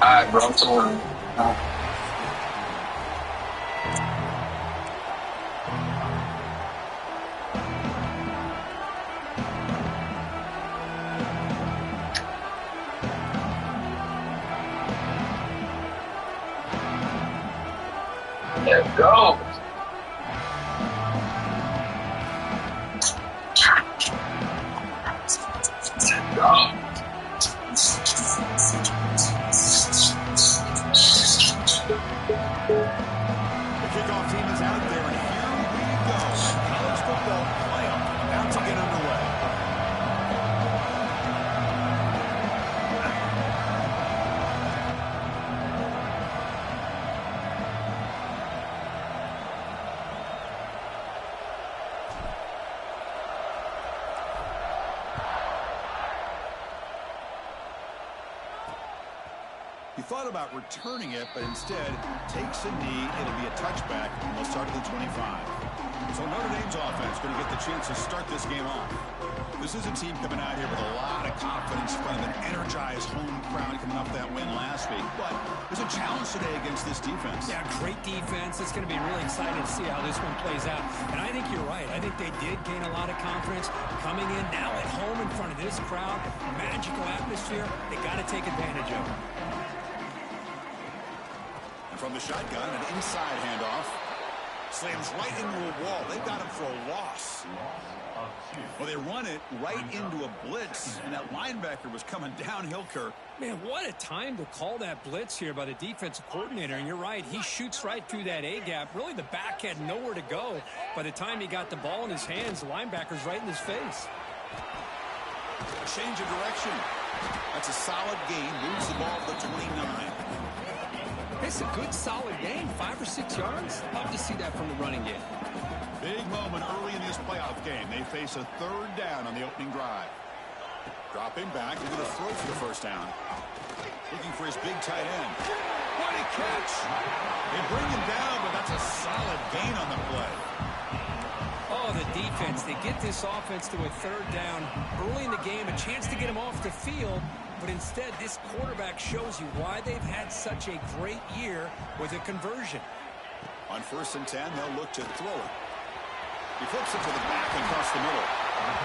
Alright, bro. I'm torn. Let's go. Let's go. The kickoff team is out there, and here we go. College football playoff about to get underway. He thought about returning it, but instead takes a knee. It'll be a touchback, and they'll start at the 25. So Notre Dame's offense going to get the chance to start this game off. This is a team coming out here with a lot of confidence in front of an energized home crowd coming off that win last week. But there's a challenge today against this defense. Yeah, great defense. It's going to be really exciting to see how this one plays out. And I think you're right. I think they did gain a lot of confidence coming in now at home in front of this crowd. Magical atmosphere. They got to take advantage of it. From the shotgun, an inside handoff. Slams right into a wall. They've got him for a loss. Well, they run it right into a blitz, and that linebacker was coming downhill, Kirk. Man, what a time to call that blitz here by the defensive coordinator. And you're right, he shoots right through that A-gap. Really, the back had nowhere to go. By the time he got the ball in his hands, the linebacker's right in his face. A change of direction. That's a solid gain. Moves the ball to the 29. It's a good, solid gain, 5 or 6 yards. Love to see that from the running game. Big moment early in this playoff game. They face a third down on the opening drive. Dropping back, they're going to throw for the first down. Looking for his big tight end. What a catch! They bring him down, but that's a solid gain on the play. Oh, the defense. They get this offense to a third down early in the game, a chance to get him off the field. But instead, this quarterback shows you why they've had such a great year with a conversion. On 1st and 10, they'll look to throw it. He flips it to the back across the middle.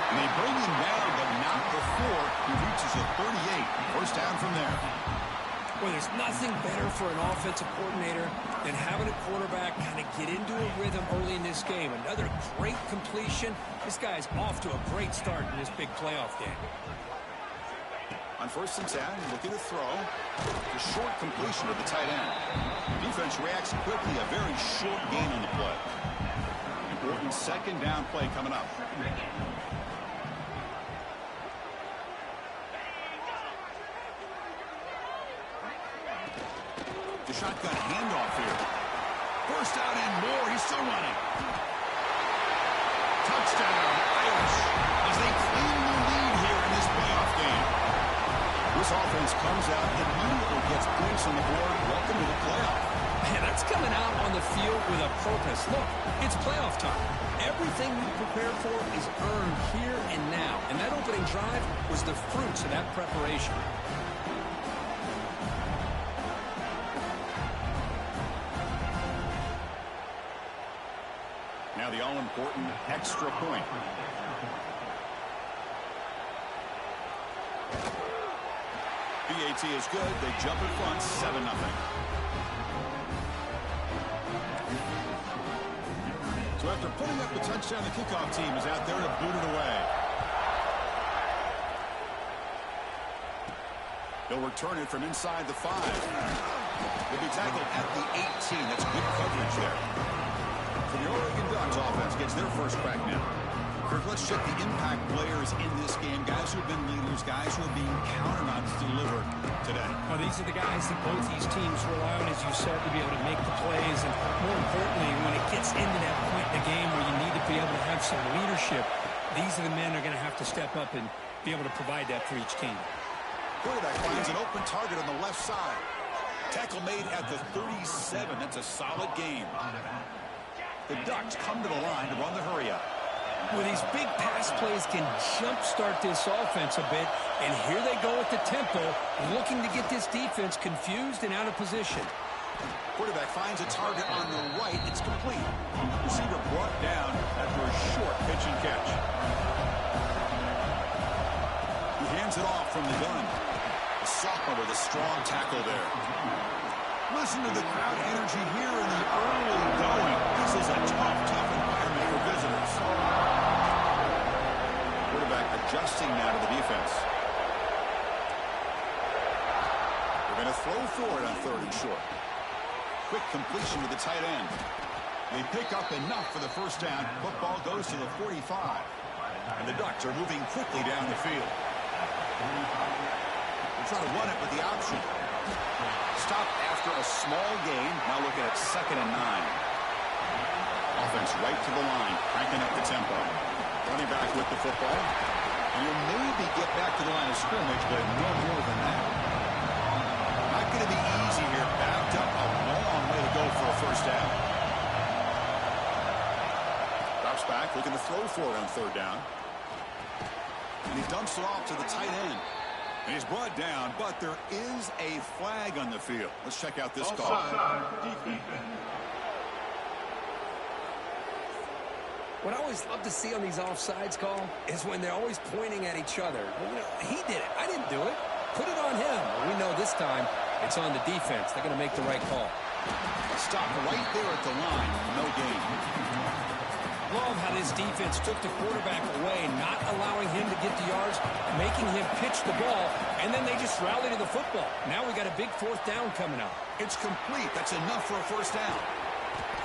And they bring him down, but not before he reaches a 38. First down from there. Well, there's nothing better for an offensive coordinator than having a quarterback kind of get into a rhythm early in this game. Another great completion. This guy's off to a great start in this big playoff game. On 1st and 10, looking to throw. The short completion of the tight end. Defense reacts quickly. A very short gain on the play. Important second down play coming up. The shotgun handoff here. First down and more. He's still running. Touchdown, Irish, as they claim the lead here in this playoff game. This offense comes out and immediately gets points on the board. Welcome to the playoff. Man, that's coming out on the field with a purpose. Look, it's playoff time. Everything we prepared for is earned here and now. And that opening drive was the fruits of that preparation. Now the all-important extra point. PAT is good. They jump in front, 7-0. So after putting up the touchdown, the kickoff team is out there to boot it away. They'll return it from inside the 5. They'll be tackled at the 18. That's good coverage there. So the Oregon Ducks offense gets their first crack now. Kirk, let's check the impact players in this game. Guys who have been leaders, guys who are being counted on to deliver today. Well, these are the guys that both these teams rely on, as you said, to be able to make the plays. And more importantly, when it gets into that point in the game where you need to be able to have some leadership, these are the men that are going to have to step up and be able to provide that for each team. Quarterback finds an open target on the left side. Tackle made at the 37. That's a solid game. The Ducks come to the line to run the hurry up. Well, these big pass plays can jumpstart this offense a bit, and here they go at the tempo, looking to get this defense confused and out of position. Quarterback finds a target on the right. It's complete. Receiver brought down after a short pitch and catch. He hands it off from the gun. The sophomore with a strong tackle there. Listen to the crowd energy here in the early going. This is a tough environment for visitors. Quarterback adjusting now to the defense. They're going to throw for it on 3rd and short. Quick completion to the tight end. They pick up enough for the first down. Football goes to the 45. And the Ducks are moving quickly down the field. They try to run it with the option. Stop after a small gain. Now looking at 2nd and 9. Offense right to the line, cranking up the tempo. Running back with the football. And he'll maybe get back to the line of scrimmage, but no more than that. Not going to be easy here. Backed up a long way to go for a first down. Drops back, looking to throw for it on 3rd down. And he dumps it off to the tight end. And he's brought down, but there is a flag on the field. Let's check out this call. What I always love to see on these offsides call is when they're always pointing at each other. Well, he did it. I didn't do it. Put it on him. We know this time it's on the defense. They're going to make the right call. Stop right there at the line. No gain. Love how this defense took the quarterback away, not allowing him to get the yards, making him pitch the ball, and then they just rally to the football. Now we got a big 4th down coming up. It's complete. That's enough for a first down.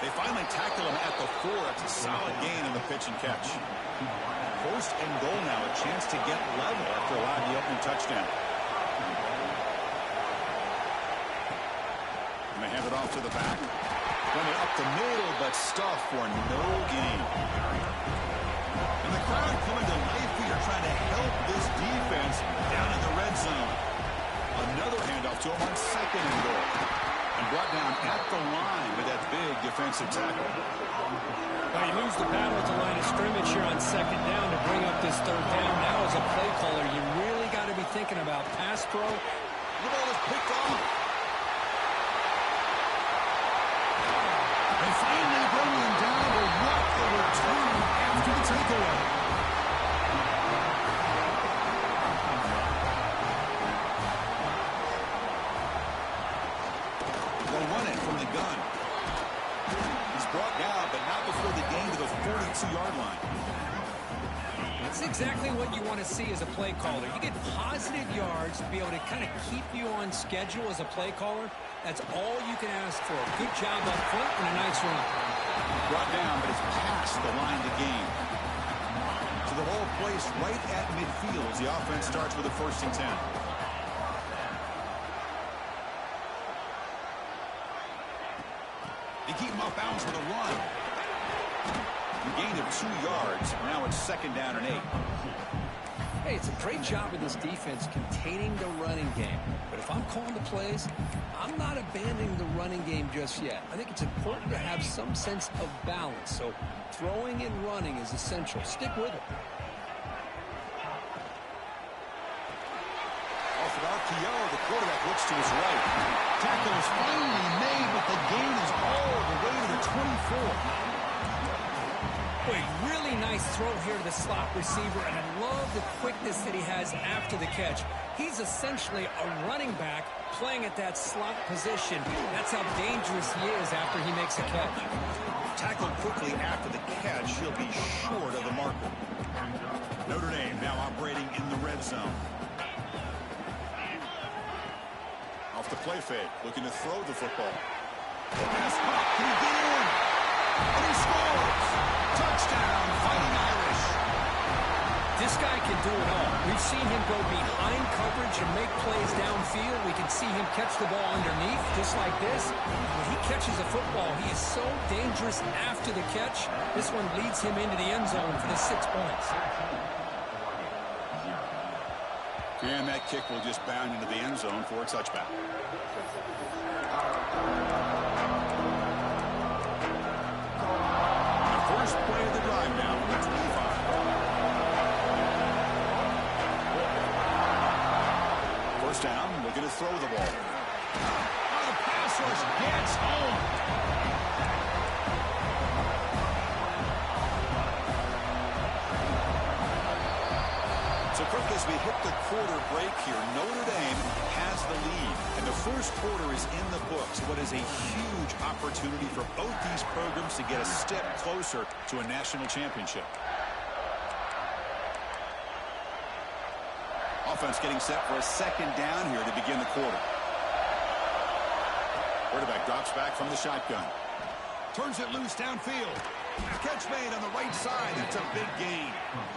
They finally tackle him at the 4. It's a solid gain in the pitch and catch. 1st and goal now, a chance to get level after allowing the opening touchdown. And they hand it off to the back. Running up the middle, but stuff for no gain. And the crowd coming to life here, trying to help this defense down in the red zone. Another handoff to him on 2nd and goal. And brought down at the line with that big defensive tackle. Well, you lose the battle at the line of scrimmage here on 2nd down to bring up this 3rd down. Now as a play caller, you really got to be thinking about pass pro. The ball is picked off. And finally bringing down to what the return after the takeaway. They'll run it from the gun. He's brought down, but not before the gain to the 42-yard line. That's exactly what you want to see as a play caller. You get positive yards to be able to kind of keep you on schedule as a play caller. That's all you can ask for. Good job up front and a nice run. Brought down, but it's past the line to gain. So the ball placed right at midfield as the offense starts with a 1st and 10. They keep him off bounds with a run. A gain of 2 yards. Now it's 2nd down and 8. Hey, it's a great job of this defense containing the running game. But if I'm calling the plays, I'm not abandoning the running game just yet. I think it's important to have some sense of balance. So throwing and running is essential. Stick with it. Off of RPO, the quarterback looks to his right. Tackle is finally made, but the gain is all the way to the 24. Boy, really nice throw here to the slot receiver, and I love the quickness that he has after the catch. He's essentially a running back playing at that slot position. That's how dangerous he is after he makes a catch. Tackled quickly after the catch, he'll be short of the marker. Notre Dame now operating in the red zone. Off the play fake, looking to throw the football. Pass caught, can he get in? And he scores! Touchdown, Fighting Irish. This guy can do it all. We've seen him go behind coverage and make plays downfield. We can see him catch the ball underneath, just like this. When he catches a football, he is so dangerous after the catch. This one leads him into the end zone for the 6 points. And that kick will just bound into the end zone for a touchback. The first play of the drive now from the 25. first down. Looking to throw the ball. Oh, the pass rush gets home. So quick as we hit the quarter break here, Notre Dame has the lead. And the first quarter is in the books. What is a huge opportunity for both these programs to get a step closer to a national championship. Offense getting set for a second down here to begin the quarter. Quarterback drops back from the shotgun. Turns it loose downfield. Catch made on the right side. That's a big gain.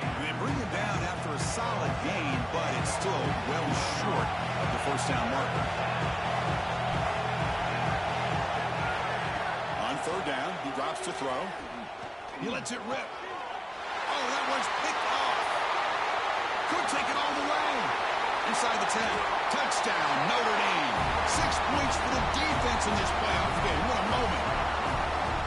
And they bring him down after a solid gain, but it's still well short of the first down marker. On third down, he drops to throw. He lets it rip. Oh, that one's picked off. Could take it all the way. Inside the 10. Touchdown, Notre Dame. 6 points for the defense in this playoff game. What a moment.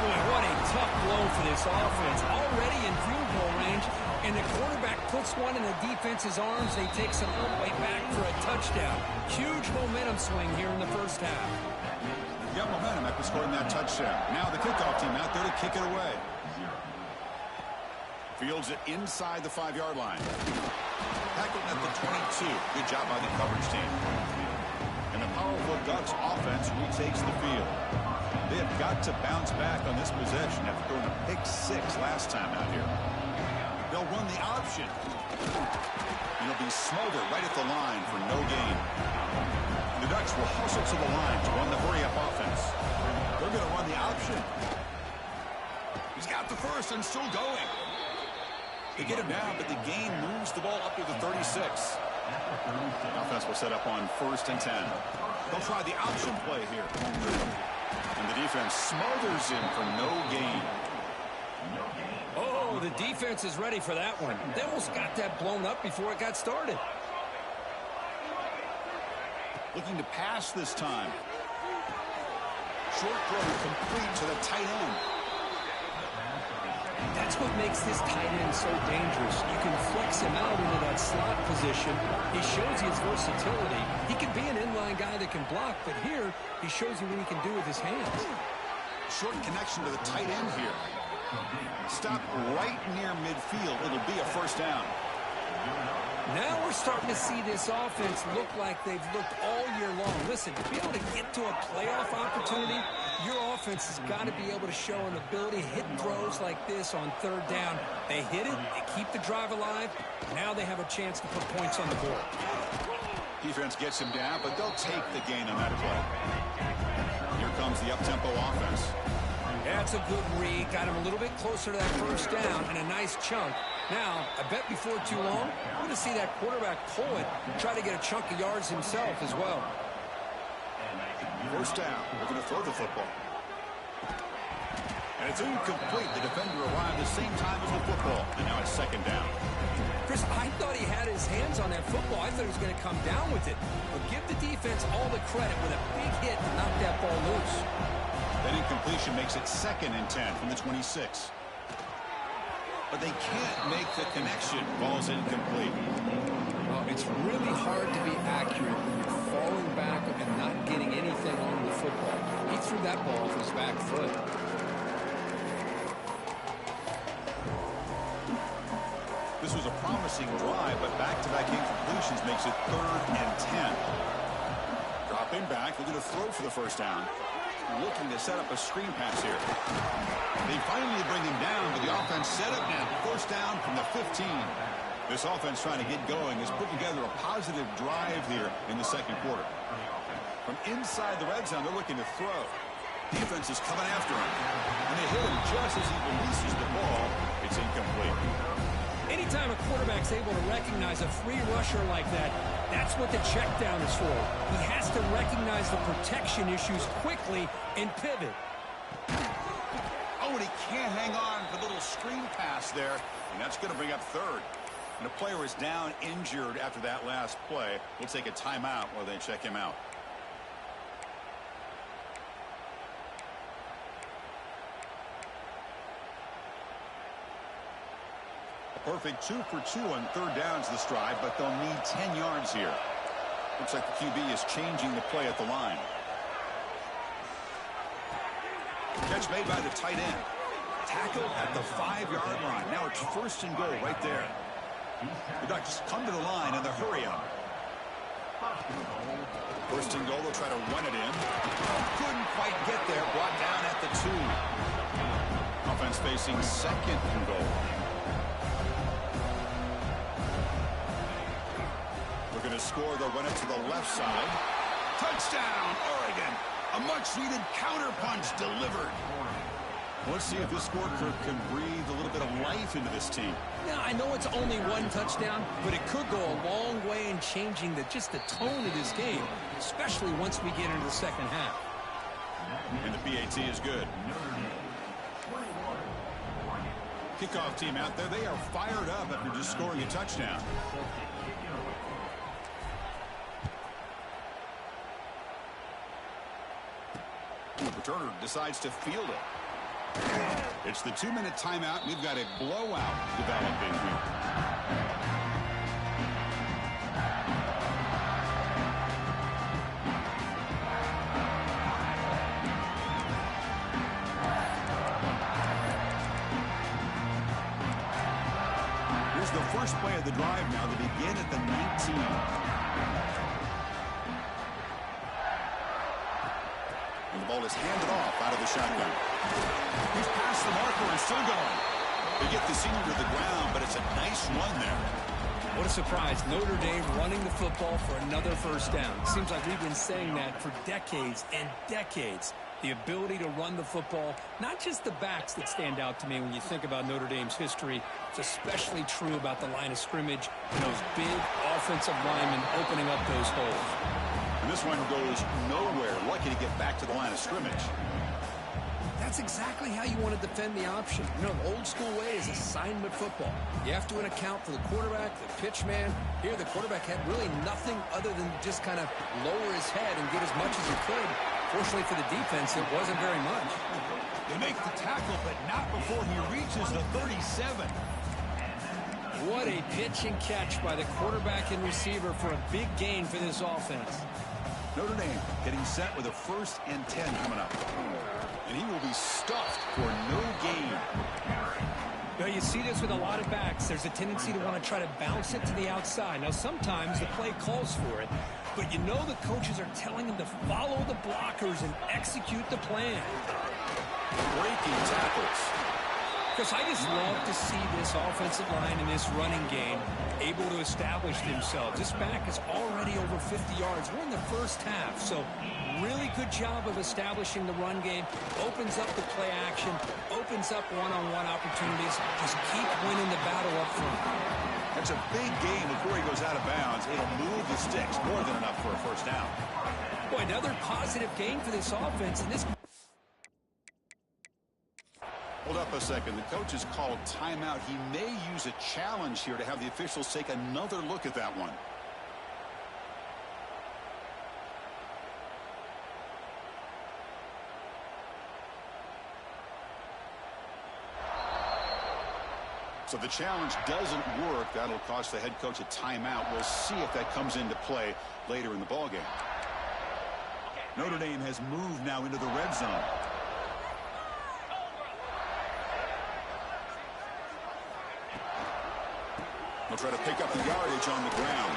Boy, what a tough blow for this offense. Already in field goal range, and the quarterback puts one in the defense's arms. They take some way back for a touchdown. Huge momentum swing here in the first half. Got momentum after scoring that touchdown. Now the kickoff team out there to kick it away. Fields it inside the 5-yard line. Tackled at the 22. Good job by the coverage team. And the powerful Ducks offense retakes the field. They have got to bounce back on this possession after throwing a pick 6 last time out here. They'll run the option. And it'll be smothered right at the line for no gain. The Ducks will hustle to the line to run the hurry-up offense. They're going to run the option. He's got the first and still going. They get him down, but the gain moves the ball up to the 36. The offense will set up on 1st and 10. They'll try the option play here. And the defense smothers him for no gain. Oh, the defense is ready for that one. They almost got that blown up before it got started. Looking to pass this time. Short throw complete to the tight end. That's what makes this tight end so dangerous. You can flex him out into that slot position. He shows you his versatility. He can be an inline guy that can block, but here he shows you what he can do with his hands. Short connection to the tight end here. Stop right near midfield. It'll be a first down. Now we're starting to see this offense look like they've looked all year long. Listen, to be able to get to a playoff opportunity, your offense has got to be able to show an ability to hit throws like this on third down. They hit it, they keep the drive alive. Now they have a chance to put points on the board. Defense gets him down, but they'll take the gain on that play. Here comes the up-tempo offense. That's a good read. Got him a little bit closer to that first down and a nice chunk. Now, I bet before too long, we're going to see that quarterback pull it, try to get a chunk of yards himself as well. First down. We're going to throw the football. And it's incomplete. The defender arrived the same time as the football. And now it's second down. Chris, I thought he had his hands on that football. I thought he was going to come down with it. But give the defense all the credit with a big hit to knock that ball loose. That incompletion makes it 2nd and 10 from the 26. But they can't make the connection. Ball's incomplete. Well, it's really hard to be accurate when you're falling back and not getting anything on the football. He threw that ball off his back foot. This was a promising drive, but back-to-back incompletions makes it 3rd and 10. Dropping back, looking to throw for the first down. Looking to set up a screen pass here. They finally bring him down, but the offense set up now. First down from the 15. This offense trying to get going is putting together a positive drive here in the second quarter. From inside the red zone, they're looking to throw. Defense is coming after him. And they hit him just as he releases the ball. It's incomplete. Anytime a quarterback's able to recognize a free rusher like that, that's what the check down is for. He has to recognize the protection issues quickly and pivot. Oh, and he can't hang on for the little screen pass there. And that's going to bring up 3rd. And the player is down injured after that last play. We'll take a timeout while they check him out. Perfect 2 for 2 on third downs this drive, but they'll need 10 yards here. Looks like the QB is changing the play at the line. Catch made by the tight end. Tackle at the 5-yard line. Now it's 1st and goal right there. The Ducks come to the line in the hurry up. 1st and goal. They'll try to run it in. Couldn't quite get there. Brought down at the 2. Offense facing 2nd and goal. Looking to score. They'll run it to the left side. Touchdown, Oregon. A much-needed counterpunch delivered. Let's see if this score can breathe a little bit of life into this team. Now, I know it's only 1 touchdown, but it could go a long way in changing just the tone of this game, especially once we get into the second half. And the PAT is good. Kickoff team out there. They are fired up after just scoring a touchdown. Returner decides to field it. It's the 2-minute timeout. We've got a blowout developing here. Here's the first play of the drive now. They begin at the 19. The ball is handed off out of the shotgun. He's past the marker and still going. They get the senior to the ground, but it's a nice run there. What a surprise. Notre Dame running the football for another 1st down. It seems like we've been saying that for decades and decades. The ability to run the football, not just the backs that stand out to me when you think about Notre Dame's history. It's especially true about the line of scrimmage and those big offensive linemen opening up those holes. And this one goes nowhere. Lucky to get back to the line of scrimmage. That's exactly how you want to defend the option. You know, the old school way is assignment football. You have to account for the quarterback, the pitch man. Here, the quarterback had really nothing other than just kind of lower his head and get as much as he could. Fortunately for the defense, it wasn't very much. They make the tackle, but not before he reaches the 37. What a pitch and catch by the quarterback and receiver for a big gain for this offense. Notre Dame getting set with a 1st and 10 coming up. And he will be stuffed for no gain. You know, you see this with a lot of backs. There's a tendency to want to try to bounce it to the outside. Now, sometimes the play calls for it, but you know the coaches are telling them to follow the blockers and execute the plan. Breaking tackles. Because I just love to see this offensive line in this running game able to establish themselves. This back is already over 50 yards. We're in the 1st half, so really good job of establishing the run game. Opens up the play action, opens up one-on-one opportunities. Just keep winning the battle up front. That's a big gain before he goes out of bounds. It'll move the sticks more than enough for a 1st down. Boy, another positive gain for this offense, and this... Hold up a second. The coach has called timeout. He may use a challenge here to have the officials take another look at that one. So the challenge doesn't work. That'll cost the head coach a timeout. We'll see if that comes into play later in the ballgame. Notre Dame has moved now into the red zone. They'll try to pick up the yardage on the ground.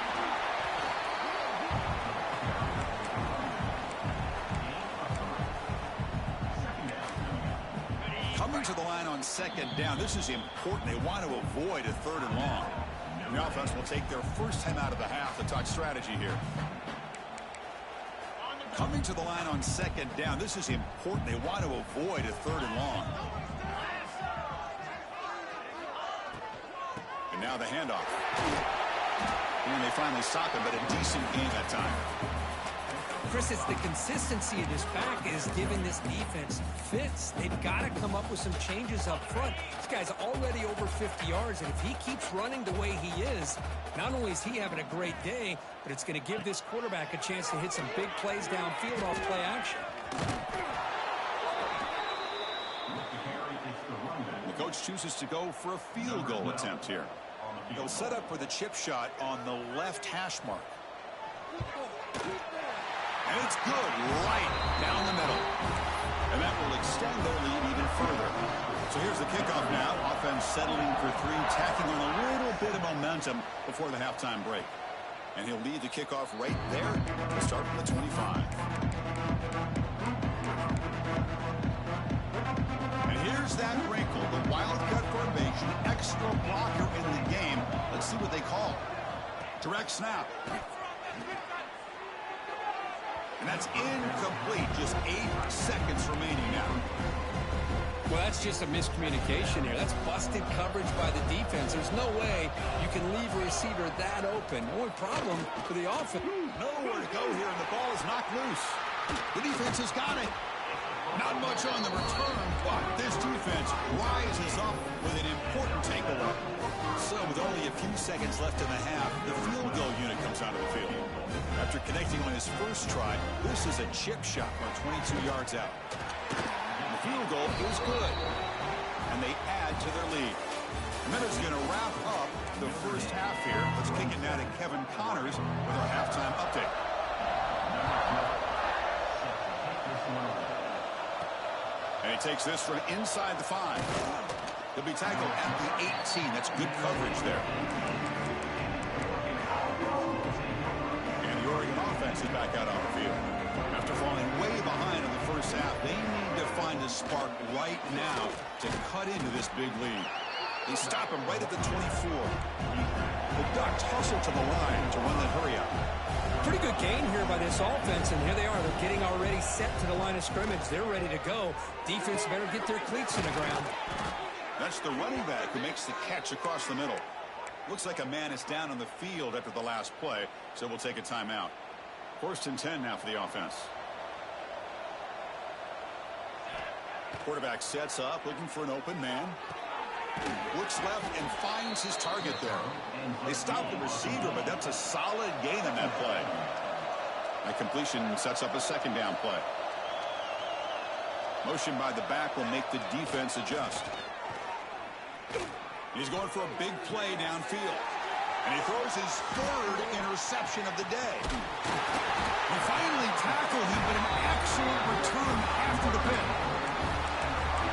Coming to the line on 2nd down. This is important. They want to avoid a 3rd and long. And the offense will take their 1st time out of the half to talk strategy here. Coming to the line on 2nd down. This is important. They want to avoid a 3rd and long. And now the handoff. And they finally stop him, but a decent gain that time. Chris, it's the consistency of this back is giving this defense fits. They've got to come up with some changes up front. This guy's already over 50 yards, and if he keeps running the way he is, not only is he having a great day, but it's going to give this quarterback a chance to hit some big plays downfield off play action. The coach chooses to go for a field goal attempt here. He'll set up for the chip shot on the left hash mark. And it's good right down the middle. And that will extend their lead even further. So here's the kickoff now. Offense settling for three, tacking on a little bit of momentum before the halftime break. And he'll lead the kickoff right there to start from the 25. And here's that wrinkle, the wildcat formation, extra blocker in the game. Let's see what they call. Direct snap. And that's incomplete. Just 8 seconds remaining now. Well, that's just a miscommunication here. That's busted coverage by the defense. There's no way you can leave a receiver that open. The only problem for the offense. Nowhere to go here, and the ball is knocked loose. The defense has got it. Not much on the return, but this defense rises up with an important takeaway. So with only a few seconds left in the half, the field goal unit comes out of the field. After connecting on his first try, this is a chip shot from 22 yards out. The field goal is good, and they add to their lead. Minutes going to wrap up the first half here. Let's kick it now to Kevin Connors with our halftime update. And he takes this from inside the 5. He'll be tackled at the 18. That's good coverage there. And the Oregon offense is back out on the field. After falling way behind in the first half, they need to find a spark right now to cut into this big lead. They stop him right at the 24. The Ducks hustle to the line to run that hurry up. Pretty good gain here by this offense, and here they are. They're getting already set to the line of scrimmage. They're ready to go. Defense better get their cleats in the ground. That's the running back who makes the catch across the middle. Looks like a man is down on the field after the last play, so we'll take a timeout. 1st and 10 now for the offense. Quarterback sets up, looking for an open man. Looks left and finds his target there. They stop the receiver, but that's a solid gain on that play. That completion sets up a second down play. Motion by the back will make the defense adjust. He's going for a big play downfield. And he throws his 3rd interception of the day. He finally tackled him, but an excellent return after the pick.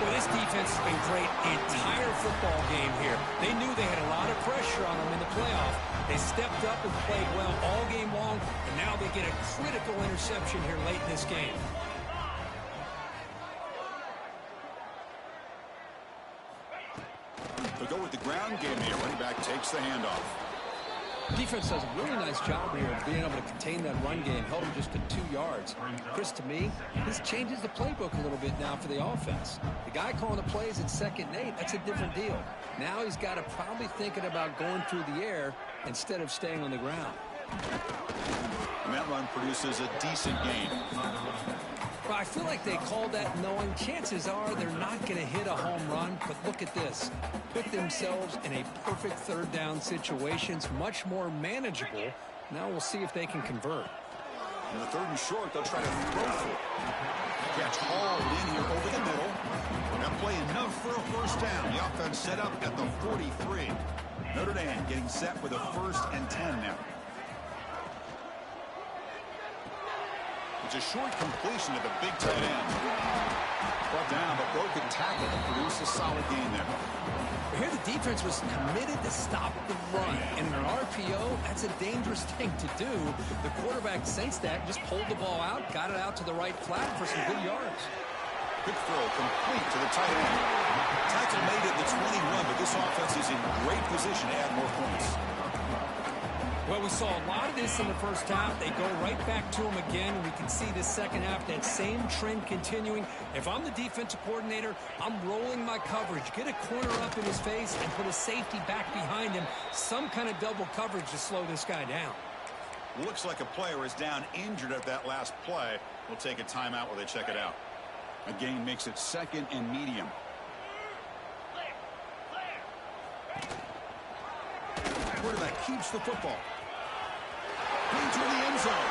Well, this defense has been great the entire football game here. They knew they had a lot of pressure on them in the playoff. They stepped up and played well all game long, and now they get a critical interception here late in this game. They'll go with the ground game here. Running back takes the handoff. Defense does a really nice job here of being able to contain that run game, held him just to 2 yards. Chris, to me, this changes the playbook a little bit now for the offense. The guy calling the plays at 2nd and 8, that's a different deal. Now he's got to probably thinking about going through the air instead of staying on the ground. And that run produces a decent gain. Well, I feel like they called that knowing chances are they're not going to hit a home run, but look at this. Put themselves in a perfect 3rd down situation. It's much more manageable. Now we'll see if they can convert. On the 3rd and short, they'll try to throw for it. Catch hauled in here over the middle. That play enough for a 1st down. The offense set up at the 43. Notre Dame getting set with a 1st and 10 now. It's a short completion to the big tight end. Brought down, but broken tackle to produce a solid gain there. Here the defense was committed to stop the run. And in an RPO, that's a dangerous thing to do. The quarterback sensed that, just pulled the ball out, got it out to the right flat for some good yards. Good throw, complete to the tight end. Tackle made at the 21, but this offense is in great position to add more points. Well, we saw a lot of this in the first half. They go right back to him again, and we can see the second half, that same trend continuing. If I'm the defensive coordinator, I'm rolling my coverage. Get a corner up in his face and put a safety back behind him. Some kind of double coverage to slow this guy down. Looks like a player is down injured at that last play. We'll take a timeout while they check it out. A gain makes it 2nd and medium. Quarterback keeps the football. Into the end zone.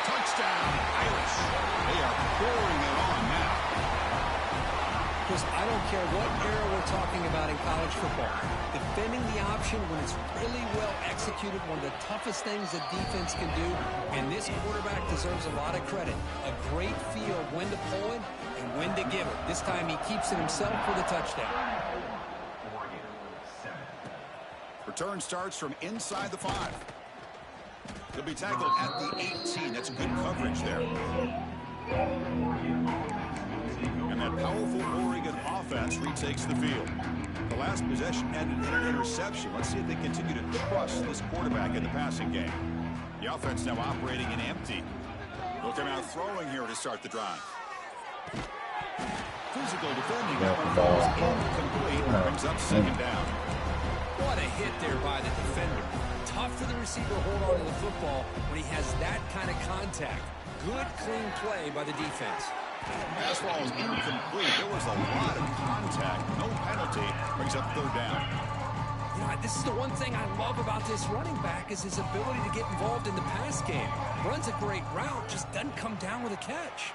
Touchdown, Irish. They are pouring it on now. Chris, I don't care what era we're talking about in college football. Defending the option when it's really well executed, one of the toughest things a defense can do, and this quarterback deserves a lot of credit. A great feel of when to pull it and when to give it. This time he keeps it himself for the touchdown. Return starts from inside the 5. He'll be tackled at the 18. That's good coverage there. And that powerful Oregon offense retakes the field. The last possession ended in an interception. Let's see if they continue to trust this quarterback in the passing game. The offense now operating in empty. They'll come out throwing here to start the drive. Physical defending. That one falls incomplete. Brings up second down. What a hit there by the defender. Tough for the receiver to hold on to the football when he has that kind of contact. Good, clean play by the defense. Pass ball is incomplete. There was a lot of contact. No penalty. Brings up third down. You know, this is the one thing I love about this running back is his ability to get involved in the pass game. Runs a great route, just doesn't come down with a catch.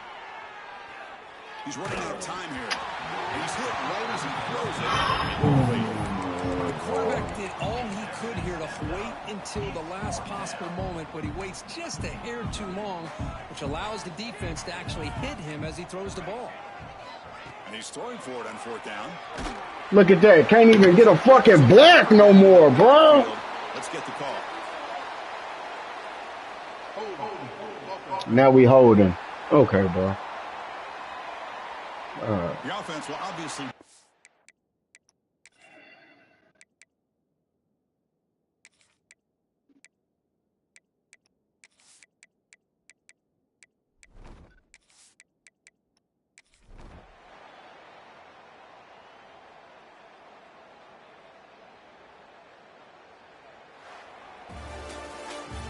He's running out of time here. And he's hit right as he throws it. The quarterback did all he could here to wait until the last possible moment, but he waits just a hair too long, which allows the defense to actually hit him as he throws the ball. And he's throwing for it on fourth down. Look at that. Can't even get a fucking block no more, bro. Let's get the call. Now we holding. Okay, bro. The offense will obviously...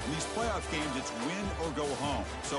In these playoff games, it's win or go home. So